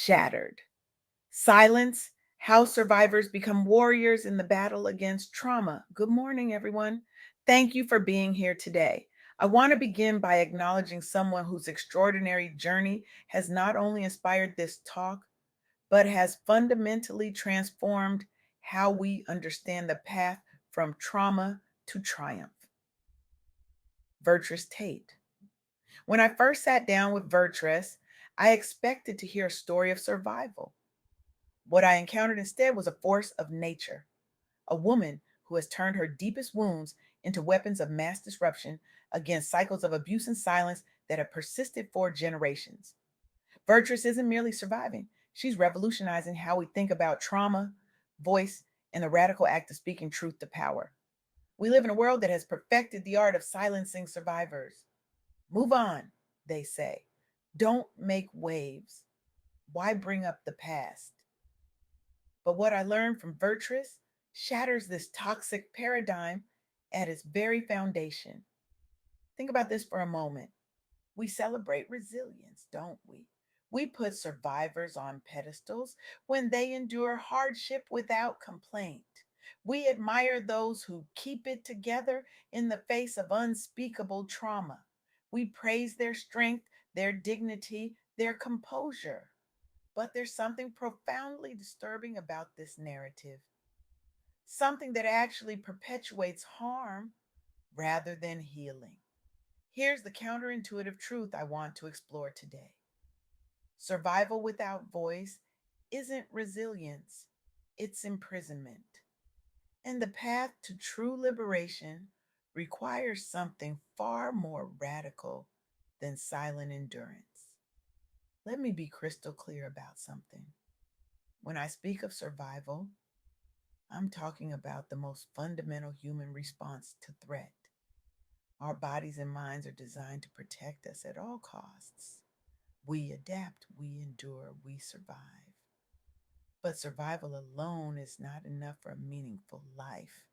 Shattered. Silence, how survivors become warriors in the battle against trauma. Good morning, everyone. Thank you for being here today. I want to begin by acknowledging someone whose extraordinary journey has not only inspired this talk, but has fundamentally transformed how we understand the path from trauma to triumph. Virtress Tate. When I first sat down with Virtress, I expected to hear a story of survival. What I encountered instead was a force of nature, a woman who has turned her deepest wounds into weapons of mass disruption against cycles of abuse and silence that have persisted for generations. Virtress isn't merely surviving, she's revolutionizing how we think about trauma, voice, and the radical act of speaking truth to power. We live in a world that has perfected the art of silencing survivors. Move on, they say. Don't make waves. Why bring up the past? But what I learned from Virtress shatters this toxic paradigm at its very foundation. Think about this for a moment. We celebrate resilience, don't we? We put survivors on pedestals when they endure hardship without complaint. We admire those who keep it together in the face of unspeakable trauma. We praise their strength, their dignity, their composure. But there's something profoundly disturbing about this narrative, something that actually perpetuates harm rather than healing. Here's the counterintuitive truth I want to explore today: survival without voice isn't resilience, it's imprisonment. And the path to true liberation requires something far more radical than silent endurance. Let me be crystal clear about something. When I speak of survival, I'm talking about the most fundamental human response to threat. Our bodies and minds are designed to protect us at all costs. We adapt, we endure, we survive. But survival alone is not enough for a meaningful life.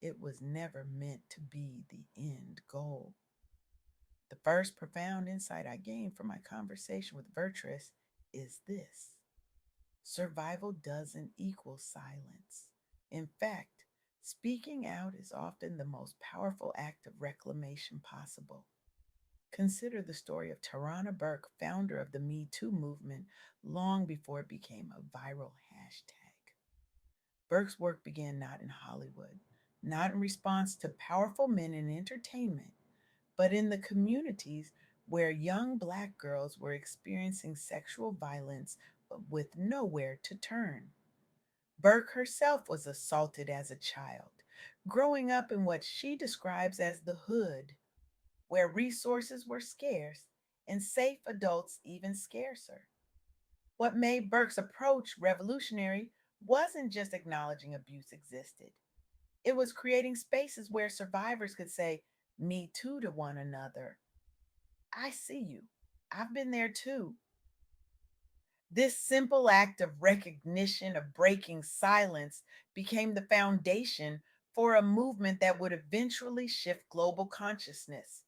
It was never meant to be the end goal. The first profound insight I gained from my conversation with Virtress is this: survival doesn't equal silence. In fact, speaking out is often the most powerful act of reclamation possible. Consider the story of Tarana Burke, founder of the Me Too movement, long before it became a viral hashtag. Burke's work began not in Hollywood, not in response to powerful men in entertainment, but in the communities where young Black girls were experiencing sexual violence but with nowhere to turn. Burke herself was assaulted as a child, growing up in what she describes as the hood, where resources were scarce and safe adults even scarcer. What made Burke's approach revolutionary wasn't just acknowledging abuse existed, it was creating spaces where survivors could say, "Me too" to one another. I see you. I've been there too. This simple act of recognition, of breaking silence, became the foundation for a movement that would eventually shift global consciousness.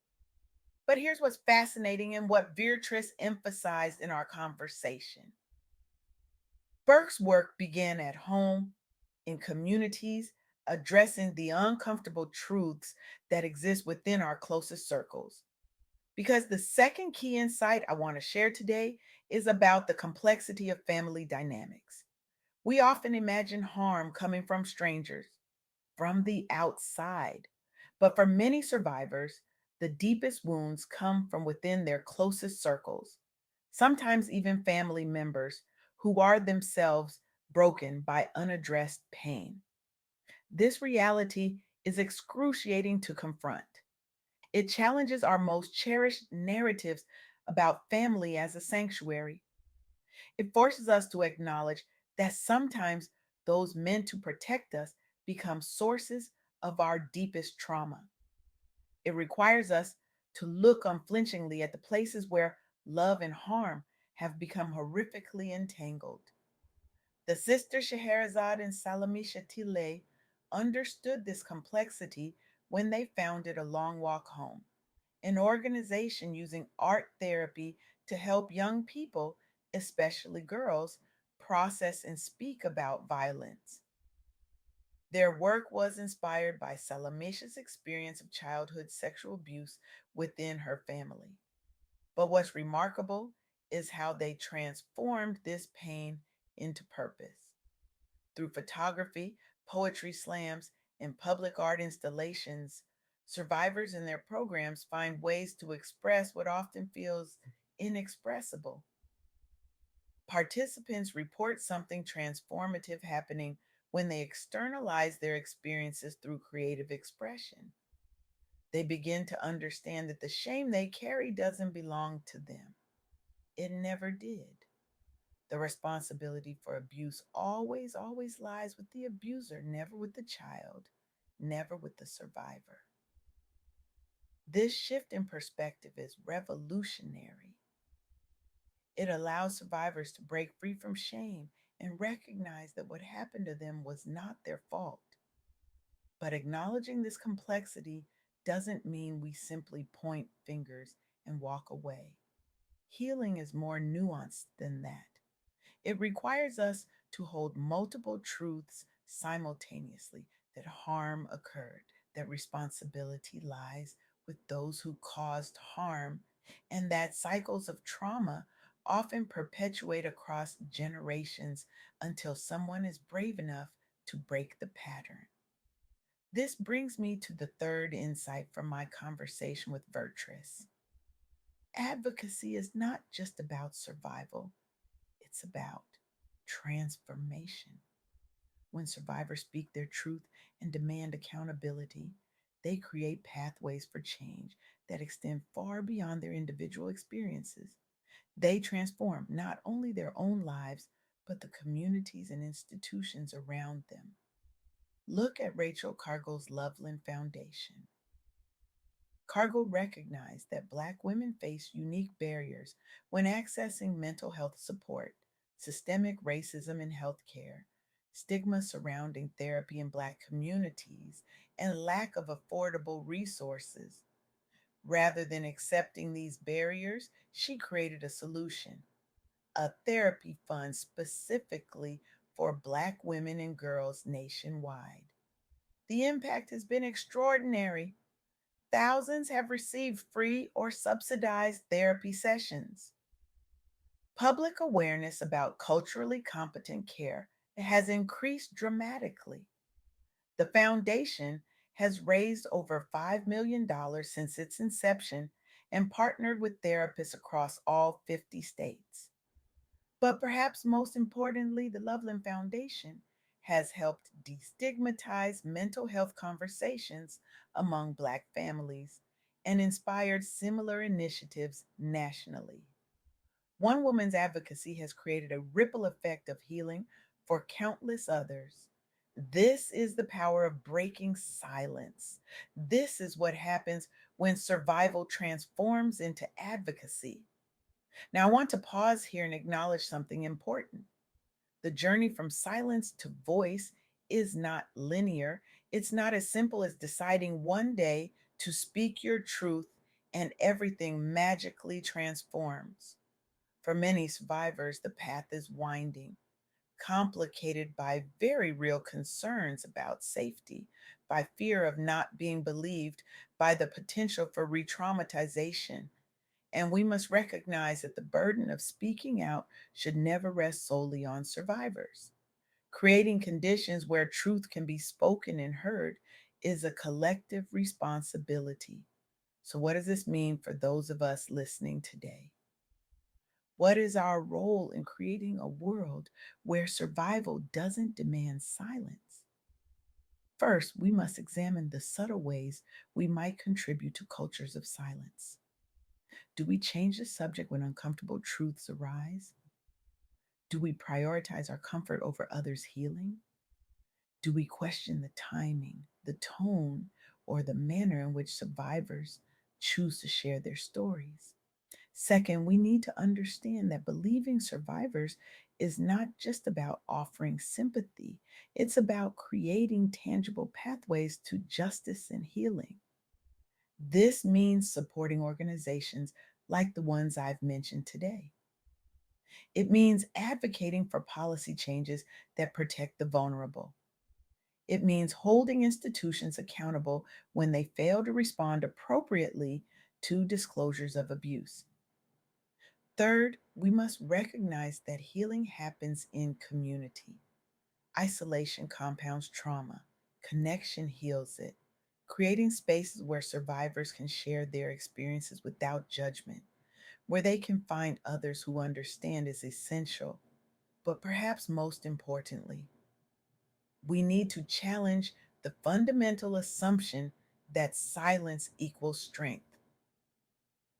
But here's what's fascinating and what Virtress emphasized in our conversation. Burke's work began at home, in communities, addressing the uncomfortable truths that exist within our closest circles. Because the second key insight I want to share today is about the complexity of family dynamics. We often imagine harm coming from strangers, from the outside. But for many survivors, the deepest wounds come from within their closest circles, sometimes even family members who are themselves broken by unaddressed pain. This reality is excruciating to confront. It challenges our most cherished narratives about family as a sanctuary. It forces us to acknowledge that sometimes those meant to protect us become sources of our deepest trauma. It requires us to look unflinchingly at the places where love and harm have become horrifically entangled. The sister Scheherazade and Salamisha Tillet understood this complexity when they founded A Long Walk Home, an organization using art therapy to help young people especially girls, process and speak about violence. Their work was inspired by Salamisha's experience of childhood sexual abuse within her family. But what's remarkable is how they transformed this pain into purpose. Through photography, poetry slams, and public art installations, survivors in their programs find ways to express what often feels inexpressible. Participants report something transformative happening when they externalize their experiences through creative expression. They begin to understand that the shame they carry doesn't belong to them. It never did. The responsibility for abuse always lies with the abuser, never with the child, never with the survivor. This shift in perspective is revolutionary. It allows survivors to break free from shame and recognize that what happened to them was not their fault. But acknowledging this complexity doesn't mean we simply point fingers and walk away. Healing is more nuanced than that. It requires us to hold multiple truths simultaneously, that harm occurred, that responsibility lies with those who caused harm, and that cycles of trauma often perpetuate across generations until someone is brave enough to break the pattern. This brings me to the third insight from my conversation with Virtress. Advocacy is not just about survival, it's about transformation. When survivors speak their truth and demand accountability, they create pathways for change that extend far beyond their individual experiences. They transform not only their own lives, but the communities and institutions around them. Look at Rachel Cargill's Loveland Foundation. Cargill recognized that Black women face unique barriers when accessing mental health support, systemic racism in healthcare, stigma surrounding therapy in Black communities, and lack of affordable resources. Rather than accepting these barriers, she created a solution, a therapy fund specifically for Black women and girls nationwide. The impact has been extraordinary. Thousands have received free or subsidized therapy sessions. Public awareness about culturally competent care has increased dramatically. The foundation has raised over $5 million since its inception and partnered with therapists across all 50 states. But perhaps most importantly, the Loveland Foundation has helped destigmatize mental health conversations among Black families and inspired similar initiatives nationally. One woman's advocacy has created a ripple effect of healing for countless others. This is the power of breaking silence. This is what happens when survival transforms into advocacy. Now, I want to pause here and acknowledge something important. The journey from silence to voice is not linear. It's not as simple as deciding one day to speak your truth and everything magically transforms. For many survivors, the path is winding, complicated by very real concerns about safety, by fear of not being believed, by the potential for re traumatization. And we must recognize that the burden of speaking out should never rest solely on survivors. Creating conditions where truth can be spoken and heard is a collective responsibility. So, what does this mean for those of us listening today? What is our role in creating a world where survival doesn't demand silence? First, we must examine the subtle ways we might contribute to cultures of silence. Do we change the subject when uncomfortable truths arise? Do we prioritize our comfort over others' healing? Do we question the timing, the tone, or the manner in which survivors choose to share their stories? Second, we need to understand that believing survivors is not just about offering sympathy, it's about creating tangible pathways to justice and healing. This means supporting organizations like the ones I've mentioned today. It means advocating for policy changes that protect the vulnerable. It means holding institutions accountable when they fail to respond appropriately to disclosures of abuse. Third, we must recognize that healing happens in community. Isolation compounds trauma, connection heals it. Creating spaces where survivors can share their experiences without judgment, where they can find others who understand, is essential. But perhaps most importantly, we need to challenge the fundamental assumption that silence equals strength.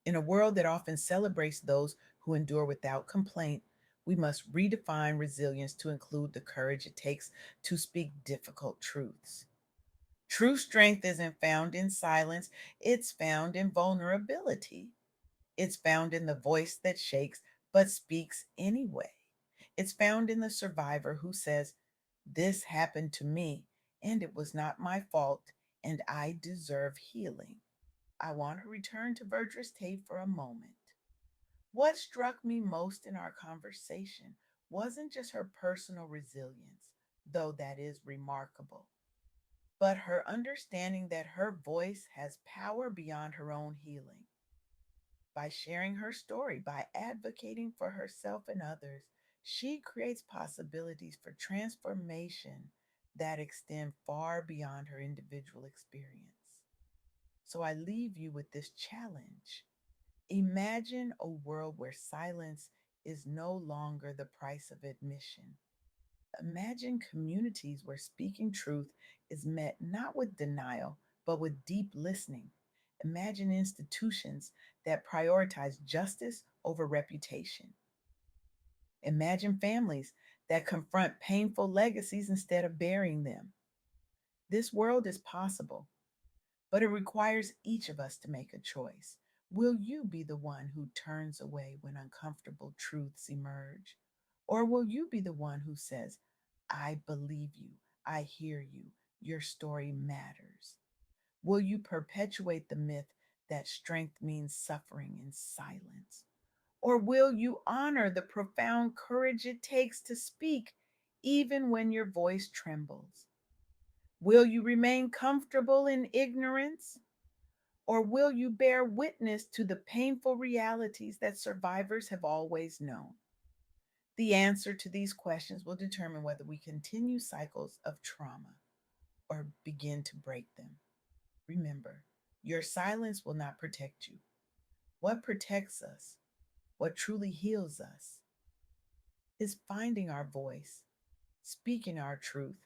In a world that often celebrates those who endure without complaint, we must redefine resilience to include the courage it takes to speak difficult truths. True strength isn't found in silence, it's found in vulnerability. It's found in the voice that shakes but speaks anyway. It's found in the survivor who says, "This happened to me, and it was not my fault, and I deserve healing." I want to return to Virtress Tate for a moment. What struck me most in our conversation wasn't just her personal resilience, though that is remarkable, but her understanding that her voice has power beyond her own healing. By sharing her story, by advocating for herself and others, she creates possibilities for transformation that extend far beyond her individual experience. So I leave you with this challenge. Imagine a world where silence is no longer the price of admission. Imagine communities where speaking truth is met not with denial, but with deep listening. Imagine institutions that prioritize justice over reputation. Imagine families that confront painful legacies instead of burying them. This world is possible, but it requires each of us to make a choice. Will you be the one who turns away when uncomfortable truths emerge? Or will you be the one who says, "I believe you, I hear you, your story matters"? Will you perpetuate the myth that strength means suffering in silence? Or will you honor the profound courage it takes to speak even when your voice trembles? Will you remain comfortable in ignorance? Or will you bear witness to the painful realities that survivors have always known? The answer to these questions will determine whether we continue cycles of trauma or begin to break them. Remember, your silence will not protect you. What protects us, what truly heals us, is finding our voice, speaking our truth,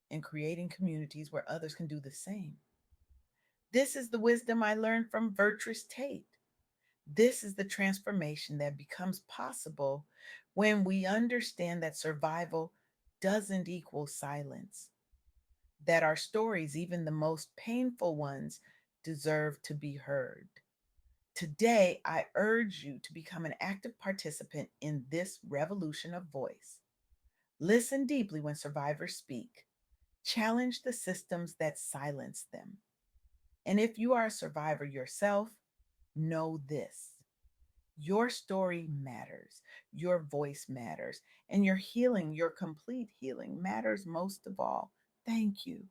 and creating communities where others can do the same. This is the wisdom I learned from Virtress Tate. This is the transformation that becomes possible when we understand that survival doesn't equal silence, that our stories, even the most painful ones, deserve to be heard. Today, I urge you to become an active participant in this revolution of voice. Listen deeply when survivors speak. Challenge the systems that silence them. And if you are a survivor yourself, know this: your story matters, your voice matters, and your healing, your complete healing, matters most of all. Thank you.